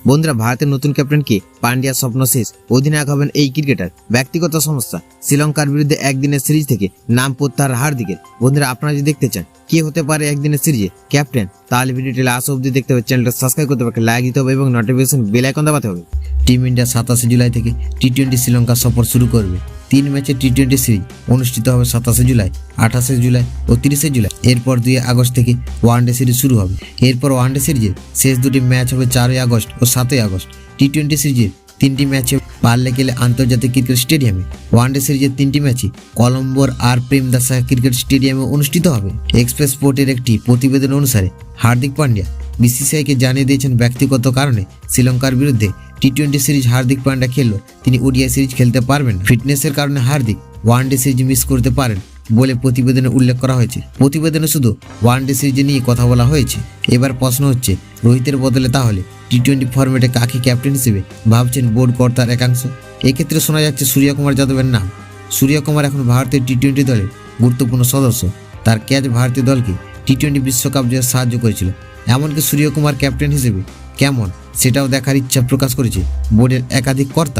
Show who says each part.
Speaker 1: বন্ধুরা, ভারতের নতুন ক্যাপ্টেন কে? পান্ডিয়ার স্বপ্ন শেষ, অধিনায়ক হবেন এই ক্রিকেটার। ব্যক্তিগত সমস্যা, শ্রীলঙ্কার বিরুদ্ধে একদিনের সিরিজ থেকে নাম প্রত্যাহার হার্দিকের। বন্ধুরা, আপনারা যদি দেখতে চান কে হতে পারে একদিনের সিরিজে ক্যাপ্টেন, তাহলে ভিডিওটি লাস্ট অবধি দেখতে হবে। চ্যানেলটা সাবস্ক্রাইব করতে হবে, লাইক দিতে হবে এবং নোটিফিকেশন বেল আইকন দাবাতে হবে।
Speaker 2: টিম ইন্ডিয়া 27 জুলাই থেকে টি-20 শ্রীলঙ্কা সফর শুরু করবে। 3 ম্যাচের টি-20 সিরিজ অনুষ্ঠিত হবে 27 জুলাই, 28 জুলাই ও 30 জুলাই। এরপর 2 আগস্ট থেকে ওয়ানডে সিরিজ শুরু হবে। এরপর ওয়ানডে সিরিজের শেষ দুটি ম্যাচ হবে 4 আগস্ট ও 7 আগস্ট। টি-20 সিরিজের 3টি ম্যাচে পারলে গেলে আন্তর্জাতিক ক্রিকেট স্টেডিয়ামে। ওয়ানডে সিরিজের 3টি ম্যাচই কলম্বোর আর প্রেমদাসা ক্রিকেট স্টেডিয়ামে অনুষ্ঠিত হবে। এক্সপ্রেস স্পোর্টের একটি প্রতিবেদন অনুসারে হার্দিক পান্ডিয়া বিসিসিআইকে জানিয়ে দিয়েছেন ব্যক্তিগত কারণে শ্রীলঙ্কার বিরুদ্ধে টি-20 সিরিজ হার্দিক পান্ডিয়া খেললেও তিনি ওডিআই সিরিজ খেলতে পারবেন। ফিটনেসের কারণে হার্দিক ওয়ানডে সিরিজ মিস করতে পারেন বলে প্রতিবেদনে উল্লেখ করা হয়েছে। প্রতিবেদনে শুধু ওয়ানডে সিরিজ নিয়ে কথা বলা হয়েছে। এবার প্রশ্ন হচ্ছে, রোহিতের বদলে তাহলে টি-20 ফরম্যাটে কাকে ক্যাপ্টেন হিসেবে ভাবছেন বোর্ড কর্তার একাংশ? এক্ষেত্রে শোনা যাচ্ছে সূর্যকুমার যাদবের নাম। সূর্যকুমার এখন ভারতের টি-20 দলের গুরুত্বপূর্ণ সদস্য। তার ক্যাচ ভারতীয় দলকে টি-20 বিশ্বকাপ জয়ে সাহায্য করেছিল। এমনকি সূর্যকুমার ক্যাপ্টেন হিসেবে কেমন সেটাও দেখার ইচ্ছা প্রকাশ করেছে বোর্ডের একাধিক কর্তা।